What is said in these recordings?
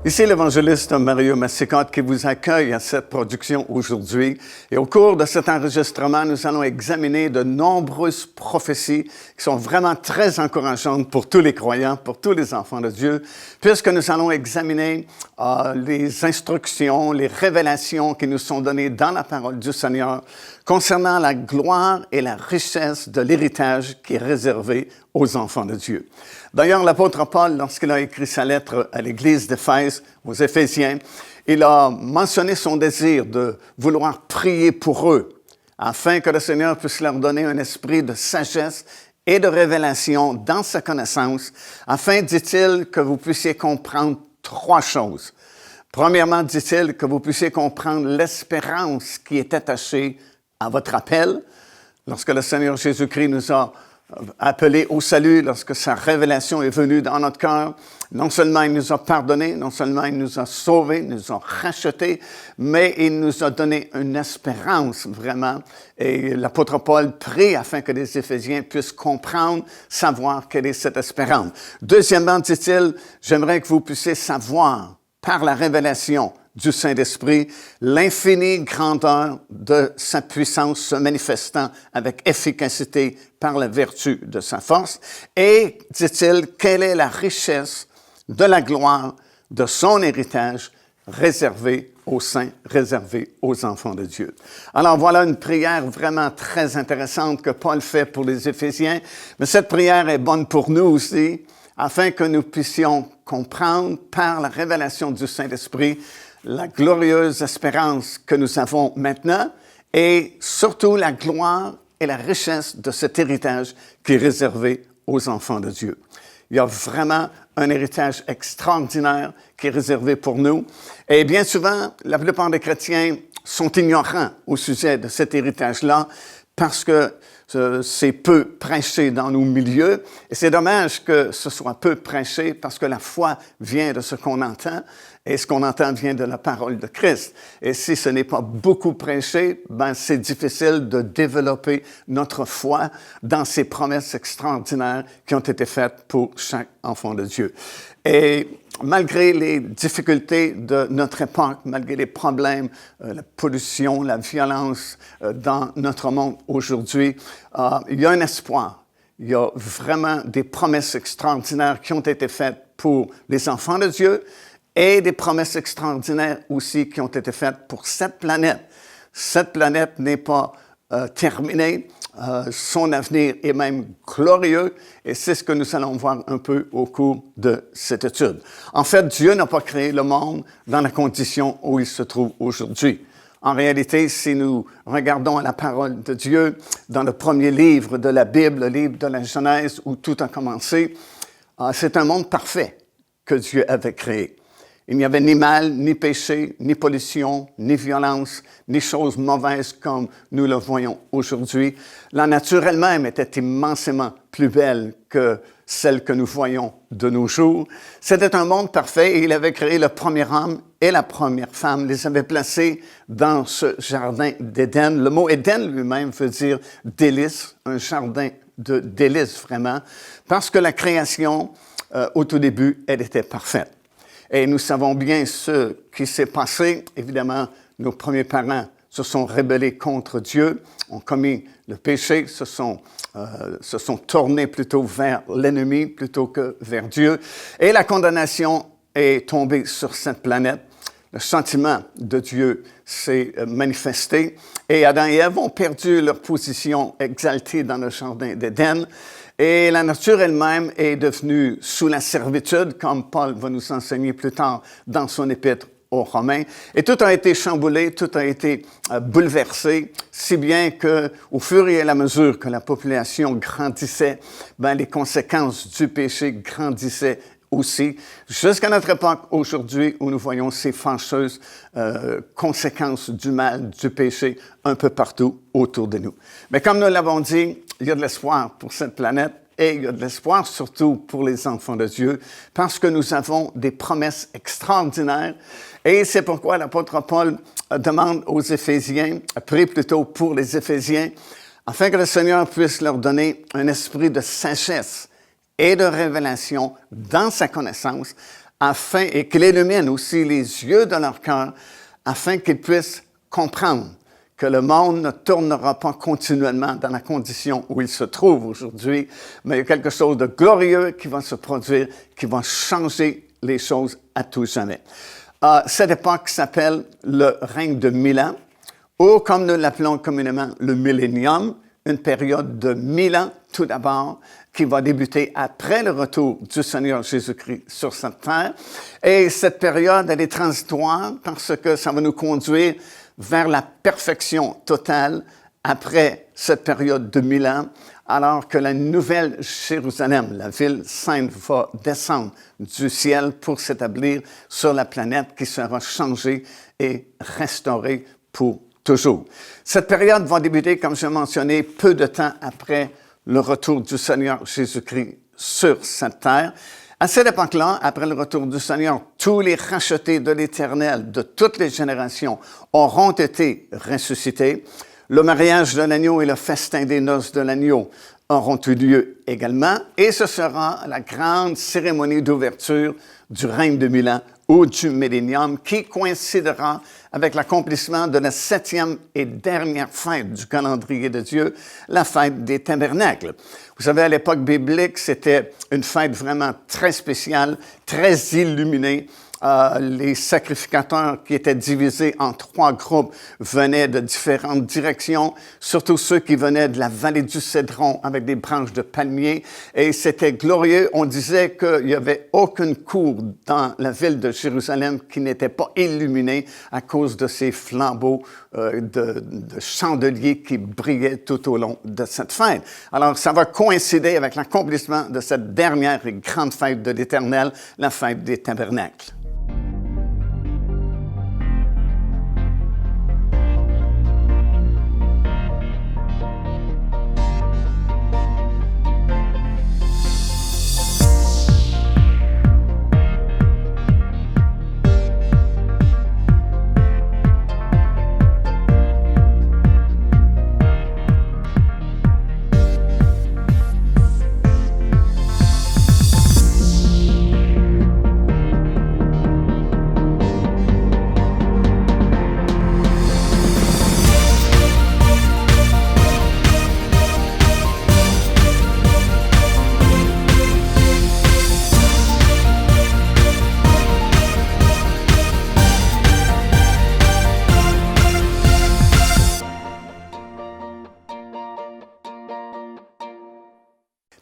Ici l'évangéliste Mario Massicotte qui vous accueille à cette production aujourd'hui. Et au cours de cet enregistrement, nous allons examiner de nombreuses prophéties qui sont vraiment très encourageantes pour tous les croyants, pour tous les enfants de Dieu, puisque nous allons examiner les instructions, les révélations qui nous sont données dans la parole du Seigneur concernant la gloire et la richesse de l'héritage qui est réservé aux enfants de Dieu. D'ailleurs, l'apôtre Paul, lorsqu'il a écrit sa lettre à l'église d'Éphèse, aux Éphésiens, il a mentionné son désir de vouloir prier pour eux, afin que le Seigneur puisse leur donner un esprit de sagesse et de révélation dans sa connaissance, afin, dit-il, que vous puissiez comprendre trois choses. Premièrement, dit-il, que vous puissiez comprendre l'espérance qui est attachée à votre appel. Lorsque le Seigneur Jésus-Christ nous a appelés au salut, lorsque sa révélation est venue dans notre cœur, non seulement il nous a pardonnés, non seulement il nous a sauvés, il nous a rachetés, mais il nous a donné une espérance vraiment. Et l'apôtre Paul prie afin que les Éphésiens puissent comprendre, savoir quelle est cette espérance. Deuxièmement, dit-il, j'aimerais que vous puissiez savoir par la révélation du Saint-Esprit, l'infinie grandeur de sa puissance se manifestant avec efficacité par la vertu de sa force. Et, dit-il, quelle est la richesse de la gloire de son héritage réservé aux saints, réservé aux enfants de Dieu. Alors voilà une prière vraiment très intéressante que Paul fait pour les Éphésiens, mais cette prière est bonne pour nous aussi, afin que nous puissions comprendre par la révélation du Saint-Esprit la glorieuse espérance que nous avons maintenant et surtout la gloire et la richesse de cet héritage qui est réservé aux enfants de Dieu. Il y a vraiment un héritage extraordinaire qui est réservé pour nous. Et bien souvent, la plupart des chrétiens sont ignorants au sujet de cet héritage-là parce que c'est peu prêché dans nos milieux. Et c'est dommage que ce soit peu prêché parce que la foi vient de ce qu'on entend et ce qu'on entend vient de la parole de Christ. Et si ce n'est pas beaucoup prêché, c'est difficile de développer notre foi dans ces promesses extraordinaires qui ont été faites pour chaque enfant de Dieu. Et malgré les difficultés de notre époque, malgré les problèmes, la pollution, la violence dans notre monde aujourd'hui, il y a un espoir. Il y a vraiment des promesses extraordinaires qui ont été faites pour les enfants de Dieu et des promesses extraordinaires aussi qui ont été faites pour cette planète. Cette planète n'est pas terminée. Son avenir est même glorieux et c'est ce que nous allons voir un peu au cours de cette étude. En fait, Dieu n'a pas créé le monde dans la condition où il se trouve aujourd'hui. En réalité, si nous regardons à la parole de Dieu, dans le premier livre de la Bible, le livre de la Genèse où tout a commencé, c'est un monde parfait que Dieu avait créé. Il n'y avait ni mal, ni péché, ni pollution, ni violence, ni choses mauvaises comme nous le voyons aujourd'hui. La nature elle-même était immensément plus belle que celle que nous voyons de nos jours. C'était un monde parfait et il avait créé le premier homme et la première femme, les avait placés dans ce jardin d'Éden. Le mot Éden lui-même veut dire délice, un jardin de délices vraiment, parce que la création, au tout début, elle était parfaite. Et nous savons bien ce qui s'est passé. Évidemment, nos premiers parents se sont rebellés contre Dieu, ont commis le péché, se sont tournés plutôt vers l'ennemi plutôt que vers Dieu. Et la condamnation est tombée sur cette planète. Le châtiment de Dieu s'est manifesté et Adam et Ève ont perdu leur position exaltée dans le jardin d'Éden. Et la nature elle-même est devenue sous la servitude, comme Paul va nous enseigner plus tard dans son épître aux Romains. Et tout a été chamboulé, tout a été bouleversé, si bien qu'au fur et à la mesure que la population grandissait, les conséquences du péché grandissaient aussi, jusqu'à notre époque aujourd'hui où nous voyons ces fâcheuses conséquences du mal, du péché un peu partout autour de nous. Mais comme nous l'avons dit, il y a de l'espoir pour cette planète et il y a de l'espoir surtout pour les enfants de Dieu parce que nous avons des promesses extraordinaires et c'est pourquoi l'apôtre Paul demande aux Éphésiens, prie plutôt pour les Éphésiens, afin que le Seigneur puisse leur donner un esprit de sagesse et de révélation dans sa connaissance, et qu'il illumine aussi les yeux de leur cœur, afin qu'ils puissent comprendre que le monde ne tournera pas continuellement dans la condition où il se trouve aujourd'hui, mais il y a quelque chose de glorieux qui va se produire, qui va changer les choses à tout jamais. Cette époque s'appelle le règne de 1000 ans, ou comme nous l'appelons communément le millénium, une période de 1000 ans tout d'abord, qui va débuter après le retour du Seigneur Jésus-Christ sur cette terre. Et cette période, elle est transitoire parce que ça va nous conduire vers la perfection totale après cette période de 1000 ans, alors que la nouvelle Jérusalem, la ville sainte, va descendre du ciel pour s'établir sur la planète qui sera changée et restaurée pour toujours. Cette période va débuter, comme je l'ai mentionné, peu de temps après le retour du Seigneur Jésus-Christ sur cette terre. À cette époque-là, après le retour du Seigneur, tous les rachetés de l'Éternel de toutes les générations auront été ressuscités. Le mariage de l'agneau et le festin des noces de l'agneau auront eu lieu également. Et ce sera la grande cérémonie d'ouverture du règne de 1000 ans ou du millénium qui coïncidera avec l'accomplissement de la 7e et dernière fête du calendrier de Dieu, la fête des tabernacles. Vous savez, à l'époque biblique, c'était une fête vraiment très spéciale, très illuminée. Les sacrificateurs qui étaient divisés en 3 groupes venaient de différentes directions, surtout ceux qui venaient de la vallée du Cédron avec des branches de palmier. Et c'était glorieux. On disait qu'il n'y avait aucune cour dans la ville de Jérusalem qui n'était pas illuminée à cause de ces flambeaux de chandeliers qui brillaient tout au long de cette fête. Alors, ça va coïncider avec l'accomplissement de cette dernière et grande fête de l'Éternel, la fête des tabernacles.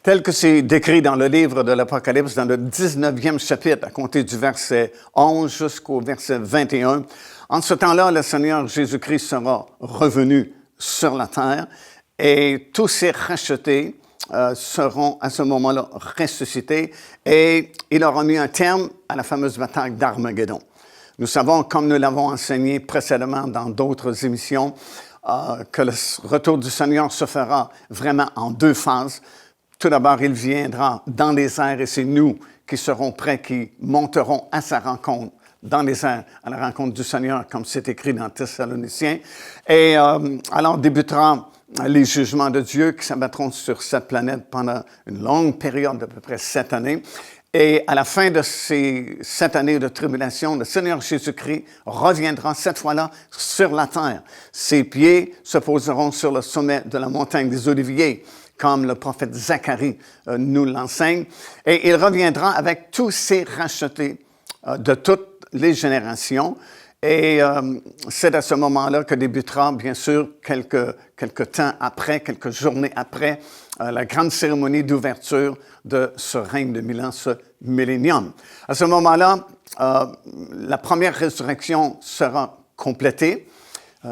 Tel que c'est décrit dans le livre de l'Apocalypse, dans le 19e chapitre, à compter du verset 11 jusqu'au verset 21. En ce temps-là, le Seigneur Jésus-Christ sera revenu sur la terre et tous ces rachetés seront à ce moment-là ressuscités et il aura mis un terme à la fameuse bataille d'Armageddon. Nous savons, comme nous l'avons enseigné précédemment dans d'autres émissions, que le retour du Seigneur se fera vraiment en 2 phases. Tout d'abord, il viendra dans les airs et c'est nous qui serons prêts, qui monterons à sa rencontre dans les airs, à la rencontre du Seigneur, comme c'est écrit dans Thessaloniciens. Et alors débutera les jugements de Dieu qui s'abattront sur cette planète pendant une longue période d'à peu près 7 années. Et à la fin de ces 7 années de tribulation, le Seigneur Jésus-Christ reviendra cette fois-là sur la terre. Ses pieds se poseront sur le sommet de la montagne des Oliviers, comme le prophète Zacharie nous l'enseigne. Et il reviendra avec tous ces rachetés de toutes les générations. Et c'est à ce moment-là que débutera, bien sûr, quelques temps après, quelques journées après, la grande cérémonie d'ouverture de ce règne de 1000 ans, ce millénium. À ce moment-là, la première résurrection sera complétée.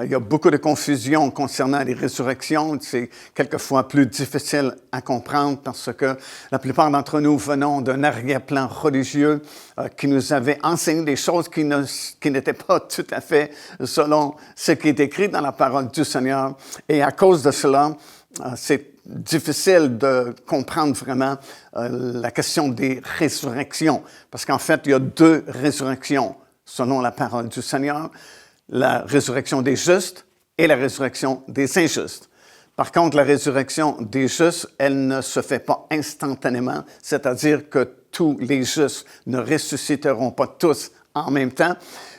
Il y a beaucoup de confusion concernant les résurrections. C'est quelquefois plus difficile à comprendre parce que la plupart d'entre nous venons d'un arrière-plan religieux qui nous avait enseigné des choses qui n'étaient pas tout à fait selon ce qui est écrit dans la parole du Seigneur. Et à cause de cela, c'est difficile de comprendre vraiment la question des résurrections. Parce qu'en fait, il y a 2 résurrections selon la parole du Seigneur. La résurrection des justes et la résurrection des injustes. Par contre, la résurrection des justes, elle ne se fait pas instantanément, c'est-à-dire que tous les justes ne ressusciteront pas tous en même temps,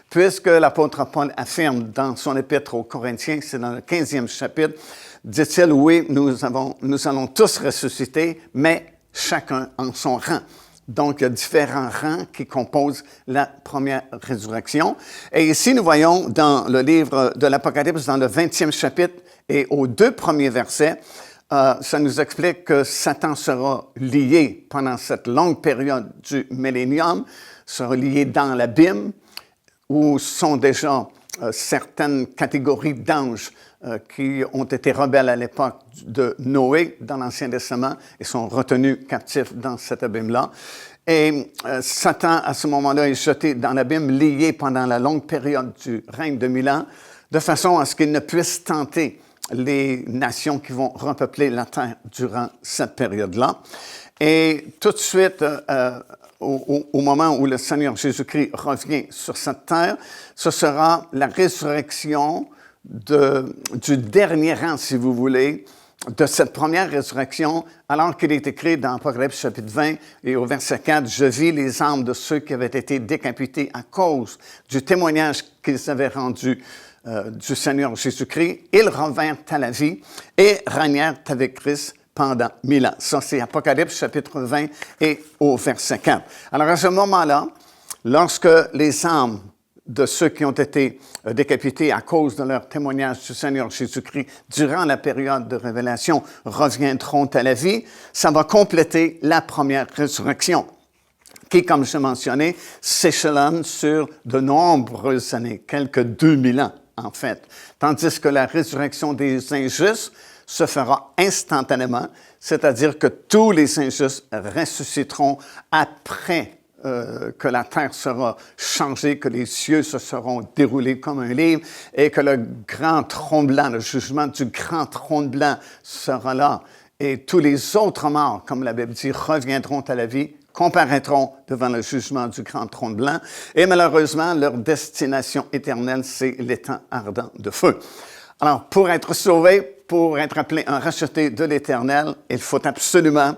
puisque l'apôtre Paul affirme dans son épître aux Corinthiens, c'est dans le 15e chapitre, dit-il, oui, nous allons tous ressusciter, mais chacun en son rang. Donc, il y a différents rangs qui composent la première résurrection. Et ici, nous voyons dans le livre de l'Apocalypse, dans le 20e chapitre et aux 2 premiers versets, ça nous explique que Satan sera lié pendant cette longue période du millénium, sera lié dans l'abîme, où sont déjà certaines catégories d'anges qui ont été rebelles à l'époque de Noé dans l'Ancien Testament et sont retenus captifs dans cet abîme-là. Et Satan, à ce moment-là, est jeté dans l'abîme, lié pendant la longue période du règne de 1000 ans, de façon à ce qu'il ne puisse tenter les nations qui vont repeupler la terre durant cette période-là. Et tout de suite, au moment où le Seigneur Jésus-Christ revient sur cette terre, ce sera la résurrection du dernier rang, si vous voulez, de cette première résurrection, alors qu'il est écrit dans Apocalypse chapitre 20 et au verset 4, « Je vis les âmes de ceux qui avaient été décapités à cause du témoignage qu'ils avaient rendu du Seigneur Jésus-Christ. Ils revinrent à la vie et régnèrent avec Christ pendant 1000 ans. » Ça, c'est Apocalypse chapitre 20 et au verset 4. Alors, à ce moment-là, lorsque les âmes de ceux qui ont été décapités à cause de leur témoignage du Seigneur Jésus-Christ durant la période de révélation reviendront à la vie, ça va compléter la première résurrection, qui, comme je mentionnais, s'échelonne sur de nombreuses années, quelques 2000 ans en fait, tandis que la résurrection des injustes se fera instantanément, c'est-à-dire que tous les injustes ressusciteront après que la terre sera changée, que les cieux se seront déroulés comme un livre et que le grand trône blanc, le jugement du grand trône blanc sera là. Et tous les autres morts, comme la Bible dit, reviendront à la vie, comparaîtront devant le jugement du grand trône blanc. Et malheureusement, leur destination éternelle, c'est l'étang ardent de feu. Alors, pour être sauvé, pour être appelé un racheté de l'Éternel, il faut absolument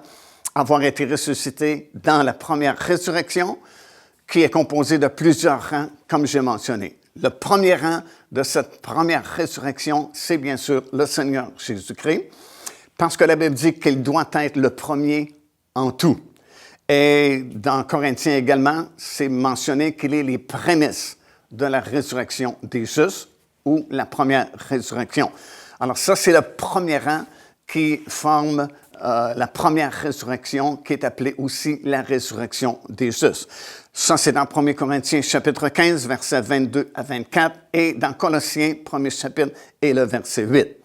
avoir été ressuscité dans la première résurrection, qui est composée de plusieurs rangs, comme j'ai mentionné. Le premier rang de cette première résurrection, c'est bien sûr le Seigneur Jésus-Christ, parce que la Bible dit qu'il doit être le premier en tout. Et dans Corinthiens également, c'est mentionné qu'il est les prémices de la résurrection des justes, ou la première résurrection. Alors ça, c'est le premier rang qui forme la première résurrection, qui est appelée aussi la résurrection des justes. Ça, c'est dans 1 Corinthiens chapitre 15, versets 22 à 24, et dans Colossiens, 1er chapitre, et le verset 8.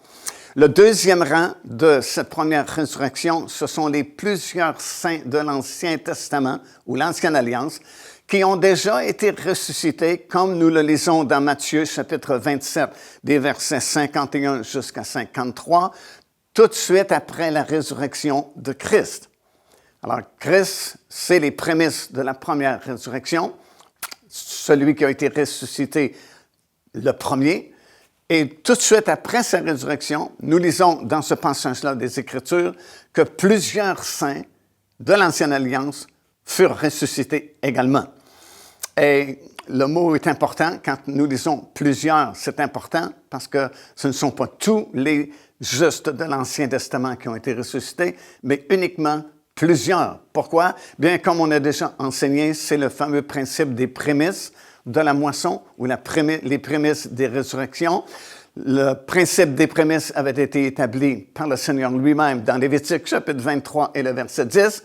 Le deuxième rang de cette première résurrection, ce sont les plusieurs saints de l'Ancien Testament, ou l'Ancienne Alliance, qui ont déjà été ressuscités, comme nous le lisons dans Matthieu chapitre 27, des versets 51 jusqu'à 53, tout de suite après la résurrection de Christ. Alors, Christ, c'est les prémices de la première résurrection, celui qui a été ressuscité le premier. Et tout de suite après sa résurrection, nous lisons dans ce passage-là des Écritures que plusieurs saints de l'Ancienne Alliance furent ressuscités également. Et le mot est important. Quand nous lisons plusieurs, c'est important parce que ce ne sont pas tous les justes de l'Ancien Testament qui ont été ressuscités, mais uniquement plusieurs. Pourquoi? Bien, comme on a déjà enseigné, c'est le fameux principe des prémices de la moisson ou les prémices des résurrections. Le principe des prémices avait été établi par le Seigneur lui-même dans Lévitique chapitre 23 et le verset 10,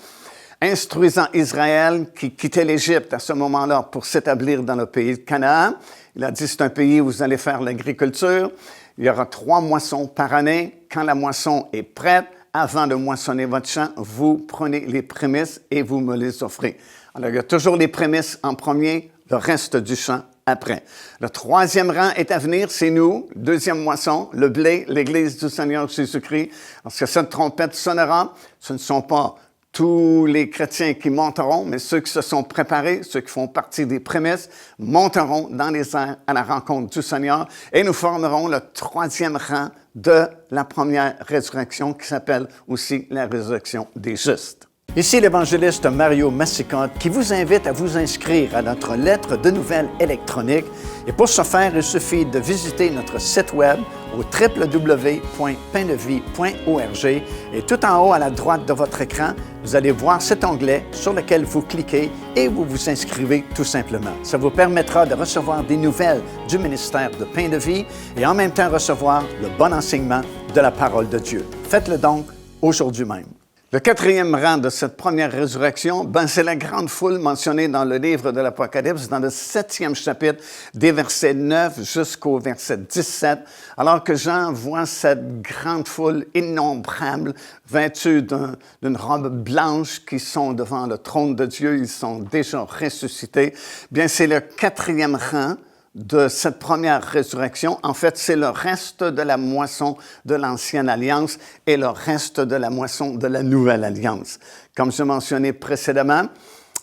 instruisant Israël qui quittait l'Égypte à ce moment-là pour s'établir dans le pays de Canaan. Il a dit, c'est un pays où vous allez faire l'agriculture. Il y aura 3 moissons par année. Quand la moisson est prête, avant de moissonner votre champ, vous prenez les prémices et vous me les offrez. Alors, il y a toujours les prémices en premier, le reste du champ après. Le troisième rang est à venir, c'est nous, deuxième moisson, le blé, l'Église du Seigneur Jésus-Christ. Lorsque cette trompette sonnera, ce ne sont pas tous les chrétiens qui monteront, mais ceux qui se sont préparés, ceux qui font partie des prémices, monteront dans les airs à la rencontre du Seigneur et nous formerons le troisième rang de la première résurrection qui s'appelle aussi la résurrection des justes. Ici l'évangéliste Mario Massicotte qui vous invite à vous inscrire à notre lettre de nouvelles électronique. Et pour ce faire, il suffit de visiter notre site web au www.paindevie.org et tout en haut à la droite de votre écran, vous allez voir cet onglet sur lequel vous cliquez et vous vous inscrivez tout simplement. Ça vous permettra de recevoir des nouvelles du ministère de Pain de Vie et en même temps recevoir le bon enseignement de la parole de Dieu. Faites-le donc aujourd'hui même. Le quatrième rang de cette première résurrection, c'est la grande foule mentionnée dans le livre de l'Apocalypse, dans le 7e chapitre, des versets 9 jusqu'au verset 17, alors que Jean voit cette grande foule innombrable, vêtue d'une robe blanche, qui sont devant le trône de Dieu, ils sont déjà ressuscités. Bien, c'est le quatrième rang de cette première résurrection. En fait, c'est le reste de la moisson de l'Ancienne Alliance et le reste de la moisson de la Nouvelle Alliance. Comme je mentionnais précédemment,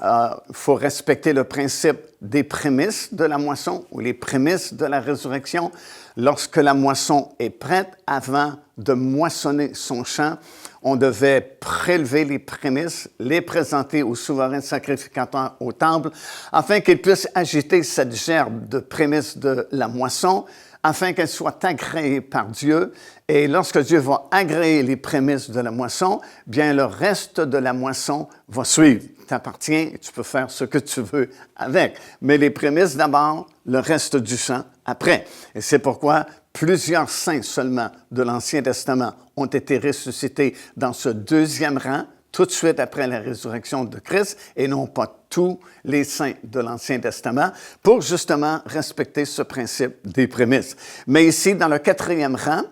il faut respecter le principe des prémices de la moisson ou les prémices de la résurrection. Lorsque la moisson est prête, avant de moissonner son champ, on devait prélever les prémices, les présenter au souverain sacrificateur au temple, afin qu'il puisse agiter cette gerbe de prémices de la moisson, afin qu'elle soit agréée par Dieu. Et lorsque Dieu va agréer les prémices de la moisson, bien le reste de la moisson va suivre. T'appartient, tu peux faire ce que tu veux avec. Mais les prémices d'abord, le reste du champ après. Et c'est pourquoi plusieurs saints seulement de l'Ancien Testament ont été ressuscités dans ce deuxième rang, tout de suite après la résurrection de Christ, et non pas tous les saints de l'Ancien Testament, pour justement respecter ce principe des prémices. Mais ici, dans le quatrième rang,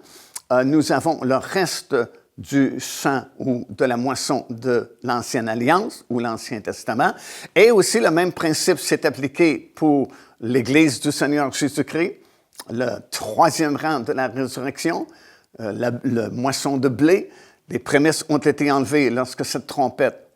nous avons le reste du champ ou de la moisson de l'Ancienne Alliance ou l'Ancien Testament. Et aussi, le même principe s'est appliqué pour l'Église du Seigneur Jésus-Christ, le troisième rang de la résurrection, la moisson de blé. Les prémices ont été enlevées lorsque cette trompette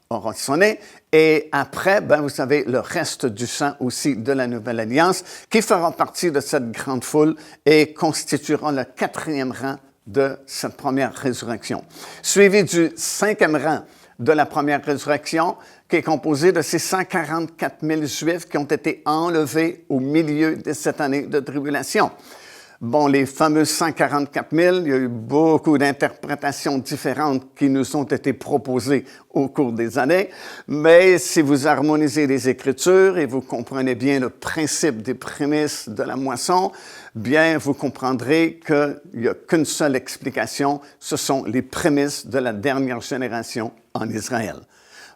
aura sonné. Et après, vous avez le reste du sang aussi de la Nouvelle Alliance qui fera partie de cette grande foule et constituera le quatrième rang de cette première résurrection. Suivi du cinquième rang de la première résurrection, qui est composé de ces 144 000 Juifs qui ont été enlevés au milieu de cette année de tribulation. Bon, les fameux 144 000, il y a eu beaucoup d'interprétations différentes qui nous ont été proposées au cours des années, mais si vous harmonisez les Écritures et vous comprenez bien le principe des prémices de la moisson, bien, vous comprendrez qu'il n'y a qu'une seule explication, ce sont les prémices de la dernière génération en Israël.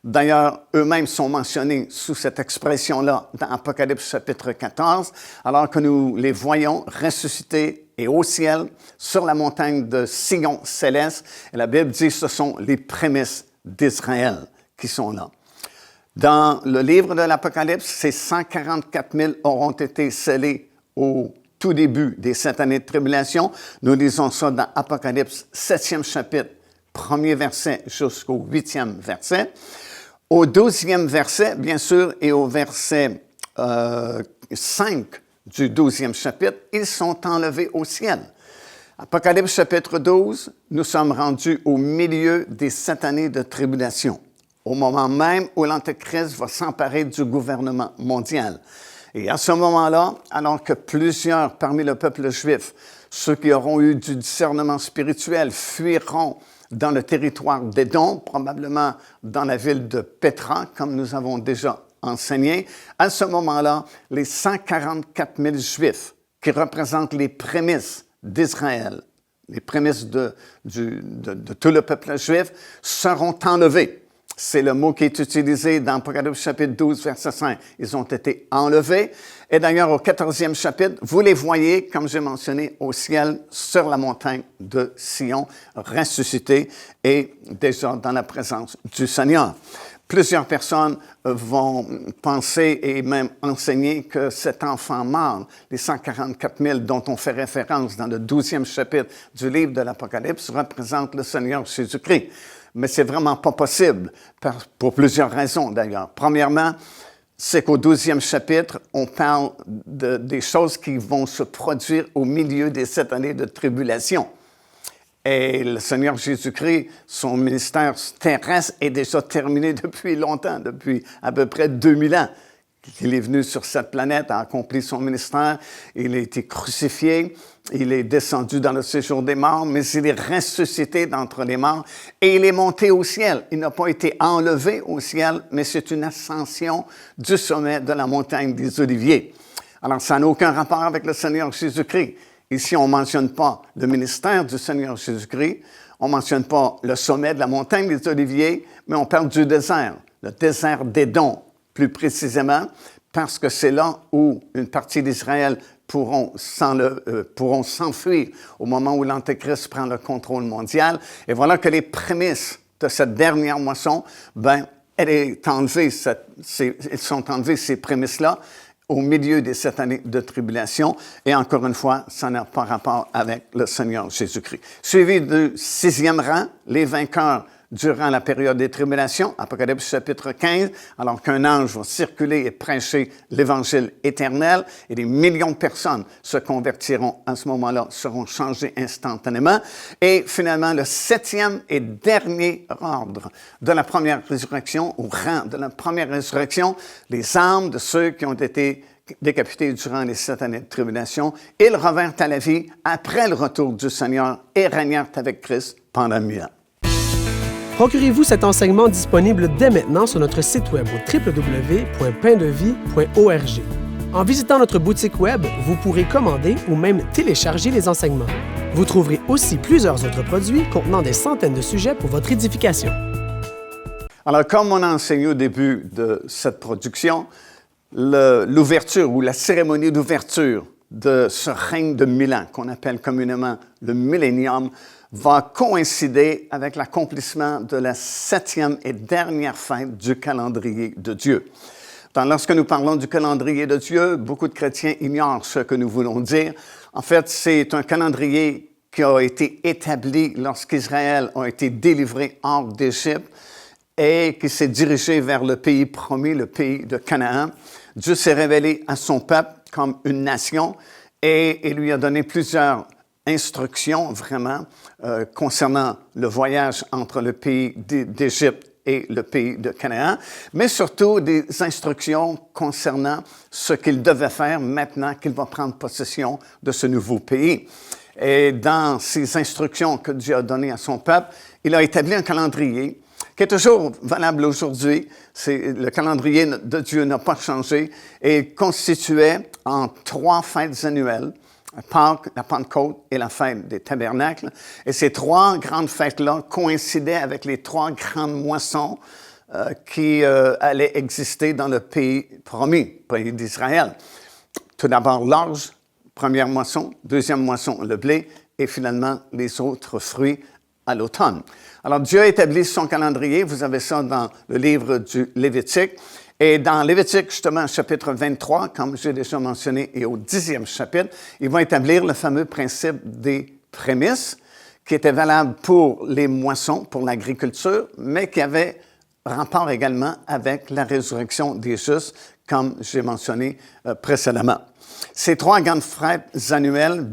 D'ailleurs, eux-mêmes sont mentionnés sous cette expression-là dans Apocalypse chapitre 14, alors que nous les voyons ressuscités et au ciel sur la montagne de Sion céleste. Et la Bible dit que ce sont les prémices d'Israël qui sont là. Dans le livre de l'Apocalypse, ces 144 000 auront été scellés au tout début des 7 années de tribulation. Nous lisons ça dans Apocalypse 7e chapitre, 1er verset jusqu'au 8e verset. Au 12e verset, bien sûr, et au verset 5 du 12e chapitre, ils sont enlevés au ciel. Apocalypse chapitre 12, nous sommes rendus au milieu des 7 années de tribulation, au moment même où l'Antéchrist va s'emparer du gouvernement mondial. Et à ce moment-là, alors que plusieurs parmi le peuple juif, ceux qui auront eu du discernement spirituel, fuiront dans le territoire d'Édom, probablement dans la ville de Pétra, comme nous avons déjà enseigné. À ce moment-là, les 144 000 Juifs qui représentent les prémices d'Israël, les prémices de tout le peuple juif, seront enlevés. C'est le mot qui est utilisé dans Apocalypse chapitre 12, verset 5. Ils ont été enlevés. Et d'ailleurs, au 14e chapitre, vous les voyez, comme j'ai mentionné, au ciel, sur la montagne de Sion, ressuscités et déjà dans la présence du Seigneur. Plusieurs personnes vont penser et même enseigner que cet enfant mâle, les 144 000 dont on fait référence dans le 12e chapitre du livre de l'Apocalypse, représente le Seigneur Jésus-Christ. Mais c'est vraiment pas possible, pour plusieurs raisons d'ailleurs. Premièrement, c'est qu'au 12e chapitre, on parle des choses qui vont se produire au milieu des 7 années de tribulation. Et le Seigneur Jésus-Christ, son ministère terrestre est déjà terminé depuis longtemps, depuis à peu près 2000 ans. Il est venu sur cette planète, a accompli son ministère, il a été crucifié, il est descendu dans le séjour des morts, mais il est ressuscité d'entre les morts et il est monté au ciel. Il n'a pas été enlevé au ciel, mais c'est une ascension du sommet de la montagne des Oliviers. Alors, ça n'a aucun rapport avec le Seigneur Jésus-Christ. Ici, on ne mentionne pas le ministère du Seigneur Jésus-Christ, on ne mentionne pas le sommet de la montagne des Oliviers, mais on parle du désert, le désert d'Édom, plus précisément, parce que c'est là où une partie d'Israël pourront s'enfuir au moment où l'Antéchrist prend le contrôle mondial. Et voilà que les prémices de cette dernière moisson, ils sont enlevés, ces prémices-là, au milieu des 7 années de tribulation. Et encore une fois, ça n'a pas rapport avec le Seigneur Jésus-Christ. Suivi du 6e rang, les vainqueurs durant la période des tribulations, Apocalypse chapitre 15, alors qu'un ange va circuler et prêcher l'Évangile éternel, et des millions de personnes se convertiront à ce moment-là, seront changées instantanément. Et finalement, le 7e et dernier ordre de la première résurrection, au rang de la première résurrection, les âmes de ceux qui ont été décapités durant les 7 années de tribulation, ils revinrent à la vie après le retour du Seigneur et régnèrent avec Christ pendant 1000 ans. Procurez-vous cet enseignement disponible dès maintenant sur notre site web au www.paindevie.org. En visitant notre boutique web, vous pourrez commander ou même télécharger les enseignements. Vous trouverez aussi plusieurs autres produits contenant des centaines de sujets pour votre édification. Alors, comme on a enseigné au début de cette production, l'ouverture ou la cérémonie d'ouverture de ce règne de 1000 ans, qu'on appelle communément le millénium, va coïncider avec l'accomplissement de la 7e et dernière fête du calendrier de Dieu. Lorsque nous parlons du calendrier de Dieu, beaucoup de chrétiens ignorent ce que nous voulons dire. En fait, c'est un calendrier qui a été établi lorsqu'Israël a été délivré hors d'Égypte et qui s'est dirigé vers le pays promis, le pays de Canaan. Dieu s'est révélé à son peuple comme une nation et il lui a donné plusieurs instructions vraiment concernant le voyage entre le pays d'Égypte et le pays de Canaan, mais surtout des instructions concernant ce qu'il devait faire maintenant qu'il va prendre possession de ce nouveau pays. Et dans ces instructions que Dieu a données à son peuple, il a établi un calendrier qui est toujours valable aujourd'hui. Le calendrier de Dieu n'a pas changé et constituait en 3 fêtes annuelles, Pâques, la Pentecôte et la fête des tabernacles. Et ces 3 grandes fêtes-là coïncidaient avec les 3 grandes moissons qui allaient exister dans le pays promis, pays d'Israël. Tout d'abord l'orge, première moisson, deuxième moisson, le blé, et finalement les autres fruits à l'automne. Alors Dieu a établi son calendrier, vous avez ça dans le livre du Lévitique. Et dans Lévitique, justement, chapitre 23, comme j'ai déjà mentionné, et au 10e chapitre, il va établir le fameux principe des prémices, qui était valable pour les moissons, pour l'agriculture, mais qui avait rapport également avec la résurrection des justes, comme j'ai mentionné précédemment. Ces 3 grandes fêtes annuelles,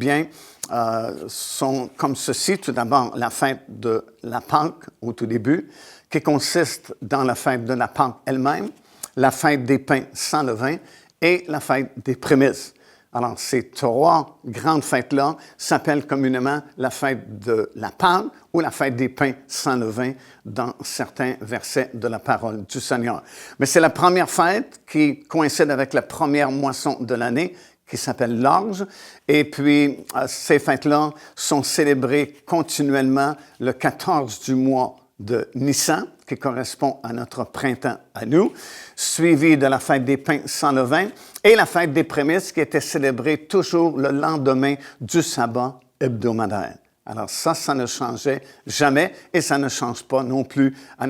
sont comme ceci. Tout d'abord, la fête de la Pâque, au tout début, qui consiste dans la fête de la Pâque elle-même, la fête des pains sans levain et la fête des prémices. Alors, ces 3 grandes fêtes-là s'appellent communément la fête de la Pâque ou la fête des pains sans levain dans certains versets de la parole du Seigneur. Mais c'est la première fête qui coïncide avec la première moisson de l'année, qui s'appelle l'orge. Et puis, ces fêtes-là sont célébrées continuellement le 14 du mois de Nissan, qui correspond à notre printemps à nous, suivi de la fête des pains sans levain et la fête des prémices qui était célébrée toujours le lendemain du sabbat hebdomadaire. Alors ça ne changeait jamais et ça ne change pas non plus à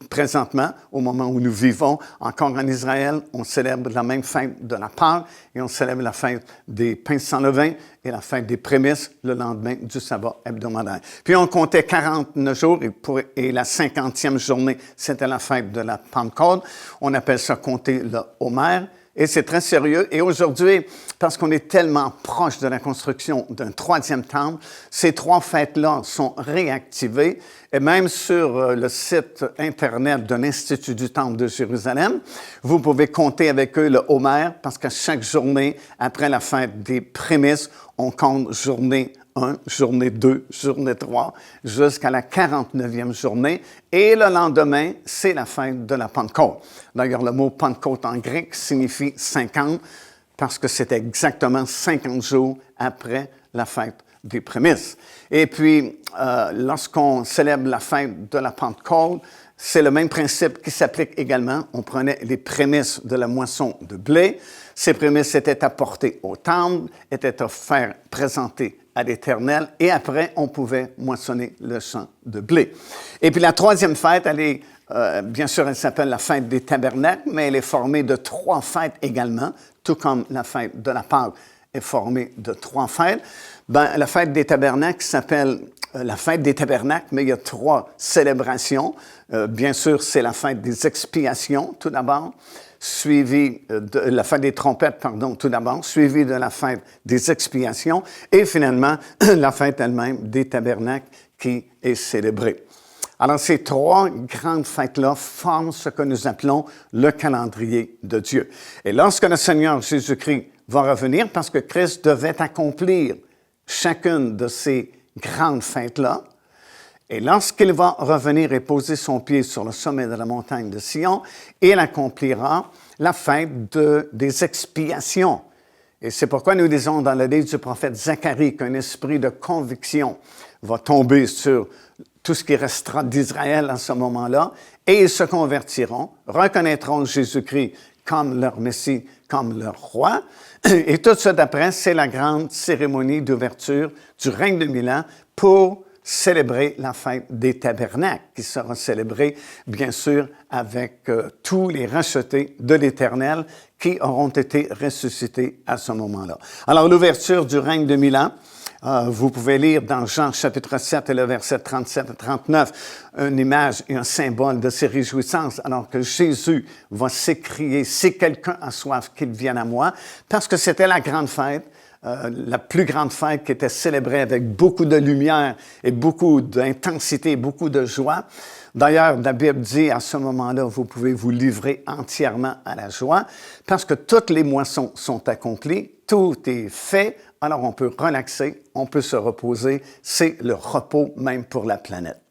présentement, au moment où nous vivons. Encore en Israël, on célèbre la même fête de la Pâque et on célèbre la fête des pains sans levain et la fête des prémices le lendemain du sabbat hebdomadaire. Puis on comptait 49 jours et la 50e journée, c'était la fête de la Pentecôte. On appelle ça compter le Homer. Et c'est très sérieux. Et aujourd'hui, parce qu'on est tellement proche de la construction d'un troisième temple, ces trois fêtes-là sont réactivées. Et même sur le site Internet de l'Institut du Temple de Jérusalem, vous pouvez compter avec eux le Homer, parce qu'à chaque journée, après la fête des prémices, on compte journée 1, journée 2, journée 3, jusqu'à la 49e journée. Et le lendemain, c'est la fête de la Pentecôte. D'ailleurs, le mot Pentecôte en grec signifie 50, parce que c'est exactement 50 jours après la fête des prémices. Et puis, lorsqu'on célèbre la fête de la Pentecôte, c'est le même principe qui s'applique également. On prenait les prémices de la moisson de blé. Ces prémices étaient apportées au temple, étaient offertes, présentées à l'Éternel, et après, on pouvait moissonner le champ de blé. Et puis la troisième fête, elle est, bien sûr, elle s'appelle la fête des tabernacles, mais elle est formée de 3 fêtes également, tout comme la fête de la Pâque est formée de 3 fêtes. La fête des tabernacles s'appelle la fête des tabernacles, mais il y a 3 célébrations. Bien sûr, c'est la fête des expiations, tout d'abord, suivie de la fête des trompettes, pardon, tout d'abord, suivie de la fête des expiations, et finalement, la fête elle-même des tabernacles qui est célébrée. Alors, ces 3 grandes fêtes-là forment ce que nous appelons le calendrier de Dieu. Et lorsque le Seigneur Jésus-Christ va revenir, parce que Christ devait accomplir chacune de ces grandes fêtes-là, et lorsqu'il va revenir et poser son pied sur le sommet de la montagne de Sion, il accomplira la fête des expiations. Et c'est pourquoi nous disons dans le livre du prophète Zacharie qu'un esprit de conviction va tomber sur tout ce qui restera d'Israël à ce moment-là, et ils se convertiront, reconnaîtront Jésus-Christ comme leur Messie, comme leur roi. Et tout de suite après, c'est la grande cérémonie d'ouverture du règne de 1000 ans pour célébrer la fête des tabernacles, qui sera célébrée, bien sûr, avec tous les rachetés de l'Éternel qui auront été ressuscités à ce moment-là. Alors, l'ouverture du règne de 1000 ans, vous pouvez lire dans Jean chapitre 7 et le verset 37 et 39 une image et un symbole de ces réjouissances, alors que Jésus va s'écrier « Si quelqu'un a soif, qu'il vienne à moi », parce que c'était la grande fête, la plus grande fête qui était célébrée avec beaucoup de lumière et beaucoup d'intensité, beaucoup de joie. D'ailleurs, la Bible dit à ce moment-là, vous pouvez vous livrer entièrement à la joie parce que toutes les moissons sont accomplies, tout est fait, alors on peut relaxer, on peut se reposer. C'est le repos même pour la planète.